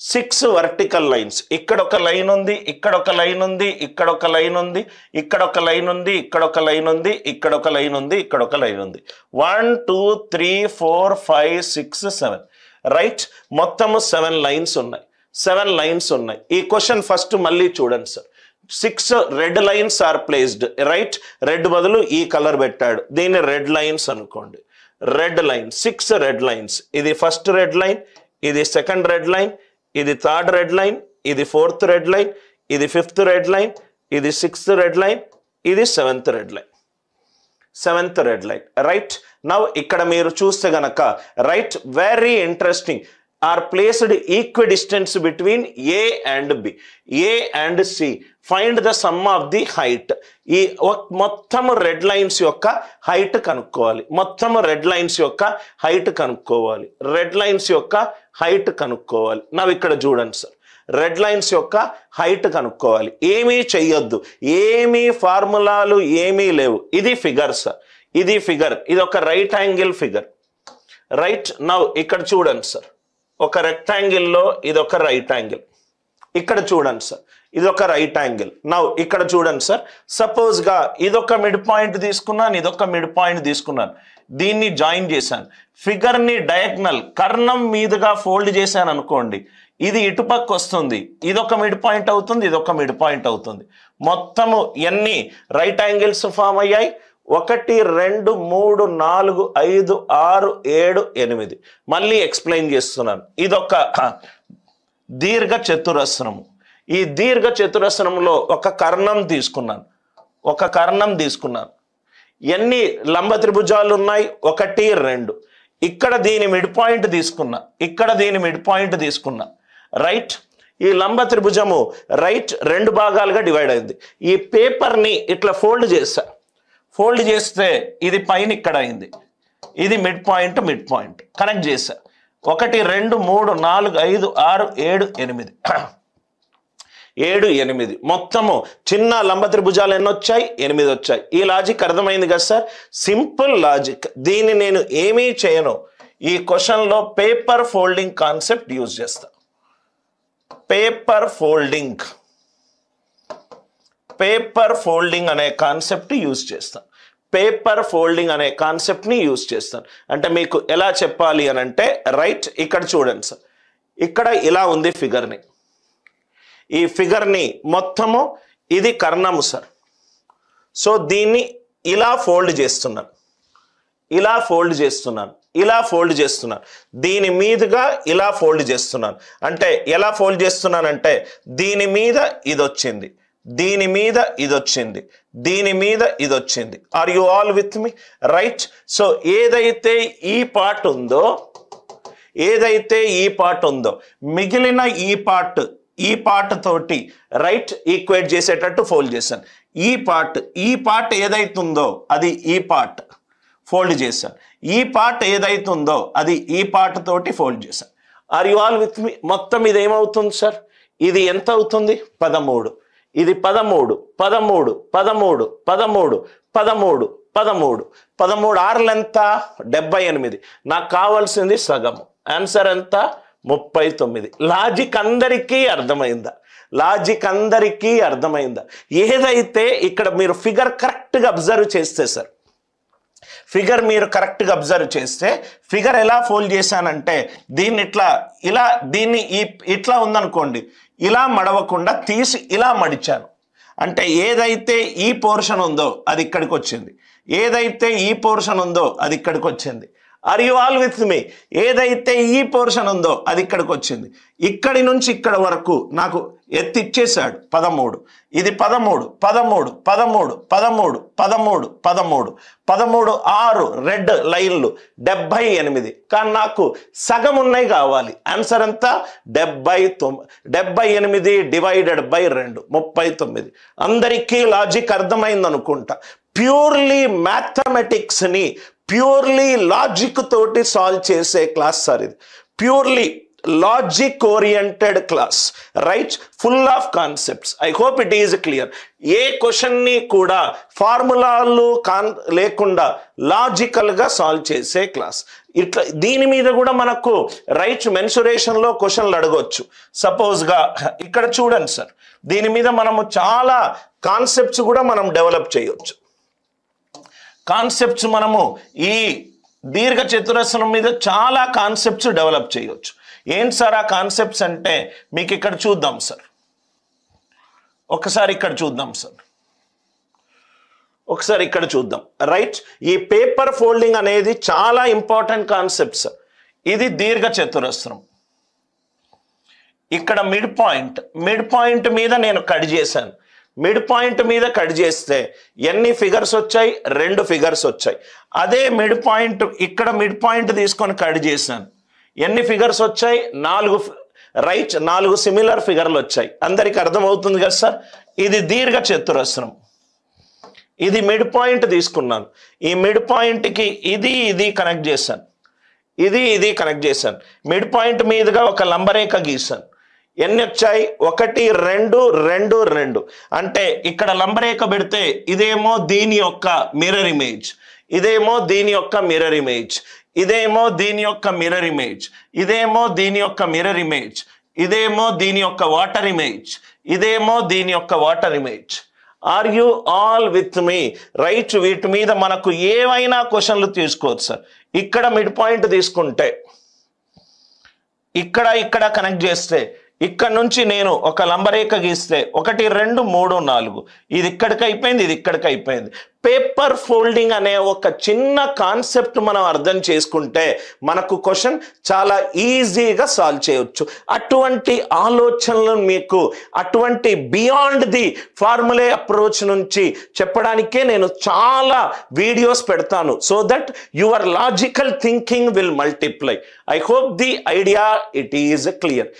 6 vertical lines. ఇక్కడ ఒక line ఉంది, ఇక్కడ ఒక లైన్ ఉంది, ఇక్కడ ఒక లైన్ ఉంది, ఇక్కడ ఒక లైన్ ఉంది, ఇక్కడ ఒక లైన్ ఉంది, ఇక్కడ ఒక లైన్ ఉంది, ఇక్కడ ఒక లైన్ ఉంది. 1 2 3 4 5 6 7 రైట్. మొత్తము 7 లైన్స్ ఉన్నాయి. 7 లైన్స్ ఉన్నాయి. ఈ క్వశ్చన్ ఫస్ట్ మళ్ళీ చూడండి sir. 6 red lines are placed right. Red బదులు ఈ కలర్ పెట్టాడు, దీన్ని రెడ్ లైన్స్ అనుకోండి. Red line 6 red lines. ఇది ఫస్ట్ రెడ్ లైన్, ఇది సెకండ్ రెడ్ లైన్, ఇది థర్డ్ రెడ్ లైన్, ఇది ఫోర్త్ రెడ్ లైన్, ఇది ఫిఫ్త్ రెడ్ లైన్, ఇది సిక్స్త్ రెడ్ లైన్, ఇది seventh red line. Seventh red line right. Now ఇక్కడ మీరు చూస్తే గనక right, very interesting, are placed equidistance between A and B, A and C. Find the sum of the height. ఈ మొత్తం red lines యొక్క height కనుక్కోవాలి. మొత్తం రెడ్ లైన్స్ యొక్క హైట్ కనుక్కోవాలి. రెడ్ లైన్స్ యొక్క హైట్ కనుక్కోవాలి. నవ్వు ఇక్కడ చూడండి సార్, రెడ్ లైన్స్ యొక్క హైట్ కనుక్కోవాలి. ఏమీ చెయ్యొద్దు, ఏమీ ఫార్ములాలు ఏమీ లేవు. ఇది ఫిగర్ సార్, ఇది ఫిగర్, ఇది ఒక right angle figure right. Now ఇక్కడ చూడండి సార్, ఒక రెక్టాంగిల్లో ఇది ఒక రైట్ యాంగిల్. ఇక్కడ చూడండి సార్, ఇది ఒక రైట్ యాంగిల్. నవ్ ఇక్కడ చూడండి సార్, సపోజ్గా ఇదొక మిడ్ పాయింట్ తీసుకున్నాను, ఇదొక మిడ్ పాయింట్ తీసుకున్నాను, దీన్ని జాయిన్ చేశాను. ఫిగర్ని డయాగ్నల్ కర్ణం మీదుగా ఫోల్డ్ చేశాను అనుకోండి, ఇది ఇటుపక్క వస్తుంది, ఇదొక మిడ్ పాయింట్ అవుతుంది, ఇదొక మిడ్ పాయింట్ అవుతుంది. మొత్తము ఎన్ని రైట్ యాంగిల్స్ ఫామ్ అయ్యాయి? 1 2 3 4 5 6 7 8. మళ్ళీ ఎక్స్ప్లెయిన్ చేస్తున్నాను. ఇదొక దీర్ఘ చతురస్రము. ఈ దీర్ఘ చతురస్రంలో ఒక కర్ణం తీసుకున్నాను, ఒక కర్ణం తీసుకున్నాను. ఎన్ని లంబ త్రిభుజాలు ఉన్నాయి? 1 2. ఇక్కడ దీని మిడ్ పాయింట్ తీసుకున్నా, ఇక్కడ దీని మిడ్ పాయింట్ తీసుకున్నా రైట్. ఈ లంబ త్రిభుజము రైట్ 2 భాగాలుగా డివైడ్ అయింది. ఈ పేపర్ని ఇట్లా ఫోల్డ్ చేసా, ఫోల్డ్ చేస్తే ఇది పైన ఇక్కడ అయింది, ఇది mid point, mid point connect చేసా. 1 2 3 4 5 6 7 8 7 8 మొత్తము చిన్న లంబ త్రిభుజాలు ఎన్ని వచ్చాయి? 8 వచ్చాయి. ఈ లాజిక్ అర్థమైంది కదా సార్? Simple logic. దీన్ని నేను ఏమీ చేయను, ఈ క్వశ్చన్లో పేపర్ ఫోల్డింగ్ కాన్సెప్ట్ యూజ్ చేస్తా. పేపర్ ఫోల్డింగ్, పేపర్ ఫోల్డింగ్ అనే కాన్సెప్ట్ యూజ్ చేస్తాను. పేపర్ ఫోల్డింగ్ అనే కాన్సెప్ట్ని యూజ్ చేస్తాను. అంటే మీకు ఎలా చెప్పాలి అని అంటే రైట్, ఇక్కడ చూడండి సార్, ఇక్కడ ఇలా ఉంది ఫిగర్ని. ఈ ఫిగర్ని మొత్తము ఇది కర్ణము సార్. సో దీన్ని ఇలా ఫోల్డ్ చేస్తున్నాను, ఇలా ఫోల్డ్ చేస్తున్నాను, ఇలా ఫోల్డ్ చేస్తున్నాను. దీని మీదుగా ఇలా ఫోల్డ్ చేస్తున్నాను. అంటే ఎలా ఫోల్డ్ చేస్తున్నానంటే దీని మీద ఇది వచ్చింది, దీని మీద ఇది వచ్చింది, దీని మీద ఇది వచ్చింది. Are you all with me right? So ఏదైతే ఈ పార్ట్ ఉందో, ఏదైతే ఈ పార్ట్ ఉందో, మిగిలిన ఈ పార్ట్ తోటి రైట్ ఈక్వేట్ చేసేటట్టు ఫోల్డ్ చేశాను. ఈ పార్ట్ ఏదైతే ఉందో అది ఈ పార్ట్ ఫోల్డ్ చేశాను. ఈ పార్ట్ ఏదైతే ఉందో అది ఈ పార్ట్ తోటి ఫోల్డ్ చేశాను. ఆర్ యు ఆల్ విత్ మీ? మొత్తం ఇది ఏమవుతుంది సార్? ఇది ఎంత అవుతుంది? 13. ఇది 13 13 13 13 13 13 13 ఆర్లు ఎంత? 78. నాకు కావాల్సింది సగము. ఆన్సర్ ఎంత? 39. లాజిక్ అందరికీ అర్థమైందా? లాజిక్ అందరికీ అర్థమైందా? ఏదైతే ఇక్కడ మీరు ఫిగర్ కరెక్ట్గా అబ్జర్వ్ చేస్తే సార్, ఫిగర్ మీరు కరెక్ట్గా అబ్జర్వ్ చేస్తే ఫిగర్ ఎలా ఫోల్డ్ చేశానంటే దీన్ని ఇట్లా, ఇలా దీన్ని ఇట్లా ఉందనుకోండి, ఇలా మడవకుండా తీసి ఇలా మడిచాను. అంటే ఏదైతే ఈ పోర్షన్ ఉందో అది ఇక్కడికి వచ్చింది, ఏదైతే ఈ పోర్షన్ ఉందో అది ఇక్కడికి వచ్చింది. ఆర్ యు ఆల్ విత్ మీ? ఏదైతే ఈ పోర్షన్ ఉందో అది ఇక్కడికి వచ్చింది. ఇక్కడి నుంచి ఇక్కడ వరకు నాకు ఎత్తి ఇచ్చేసాడు 13. ఇది 13 13 13 13 13 13 13 6 రెడ్ లైన్లు 78. కానీ నాకు సగం ఉన్నాయి కావాలి. ఆన్సర్ ఎంత? 78 డివైడెడ్ బై 2 39. అందరికీ లాజిక్ అర్థమైంది అనుకుంటా. ప్యూర్లీ మ్యాథమెటిక్స్ని ప్యూర్లీ లాజిక్ తోటి సాల్వ్ చేసే క్లాస్ సార్ ఇది. Purely logic oriented class, right, full of concepts. I hope it is clear. ఏ క్వశ్చన్ని కూడా ఫార్ములాలు లేకుండా లాజికల్గా సాల్వ్ చేసే క్లాస్. ఇట్లా దీని మీద కూడా మనకు రైట్ మెన్సురేషన్లో క్వశ్చన్లు అడగవచ్చు. సపోజ్గా ఇక్కడ చూడండి సార్, దీని మీద మనము చాలా కాన్సెప్ట్స్ కూడా మనం డెవలప్ చేయవచ్చు. కాన్సెప్ట్స్ మనము ఈ దీర్ఘ చతురస్రం మీద చాలా కాన్సెప్ట్స్ డెవలప్ చేయవచ్చు. ఏంటి సార్ ఆ కాన్సెప్ట్స్ అంటే మీకు ఇక్కడ చూద్దాం సార్, ఒకసారి ఇక్కడ చూద్దాం సార్, ఒకసారి ఇక్కడ చూద్దాం. రైట్, ఈ పేపర్ ఫోల్డింగ్ అనేది చాలా ఇంపార్టెంట్ కాన్సెప్ట్ సార్. ఇది దీర్ఘ చతురస్రం, ఇక్కడ మిడ్ పాయింట్ మీద నేను కట్ చేశాను. మిడ్ పాయింట్ మీద కట్ చేస్తే ఎన్ని ఫిగర్స్ వచ్చాయి? 2 ఫిగర్స్ వచ్చాయి. అదే మిడ్ పాయింట్, ఇక్కడ మిడ్ పాయింట్ తీసుకొని కట్ చేశాను, ఎన్ని ఫిగర్స్ వచ్చాయి? 4. రైట్, 4 సిమిలర్ ఫిగర్లు వచ్చాయి. అందరికి అర్థమవుతుంది కదా సార్? ఇది దీర్ఘ చతురస్రం, ఇది మిడ్ పాయింట్ తీసుకున్నాను. ఈ మిడ్ పాయింట్కి ఇది కనెక్ట్ చేశాను, ఇది కనెక్ట్ చేశాను. మిడ్ పాయింట్ మీదుగా ఒక లంబరేఖ గీశాను. ఎన్ని వచ్చాయి? 1 2 2 2. అంటే ఇక్కడ లంబరేఖ పెడితే ఇదేమో దీని యొక్క మిర్రర్ ఇమేజ్, ఇదేమో దీని యొక్క మిర్రర్ ఇమేజ్, ఇదేమో దీని యొక్క మిర్రర్ ఇమేజ్, ఇదేమో దీని యొక్క మిర్రర్ ఇమేజ్, ఇదేమో దీని యొక్క వాటర్ ఇమేజ్, ఇదేమో దీని యొక్క water image. Are you all with me? Right, వీటి మీద మనకు ఏవైనా క్వశ్చన్లు తీసుకోవచ్చు సార్. ఇక్కడ మిడ్ పాయింట్ తీసుకుంటే ఇక్కడ కనెక్ట్ చేస్తే, ఇక్కడ నుంచి నేను ఒక లంబరేఖ గీస్తే 1 2 3 4, ఇది ఇక్కడికి అయిపోయింది, ఇది ఇక్కడికి అయిపోయింది. పేపర్ ఫోల్డింగ్ అనే ఒక చిన్న కాన్సెప్ట్ మనం అర్థం చేసుకుంటే మనకు క్వశ్చన్ చాలా ఈజీగా సాల్వ్ చేయవచ్చు. అటువంటి ఆలోచనలు మీకు అటువంటి బియాండ్ ది ఫార్ములే అప్రోచ్ నుంచి చెప్పడానికే నేను చాలా వీడియోస్ పెడతాను, so that your logical thinking will multiply. I hope the idea it is clear.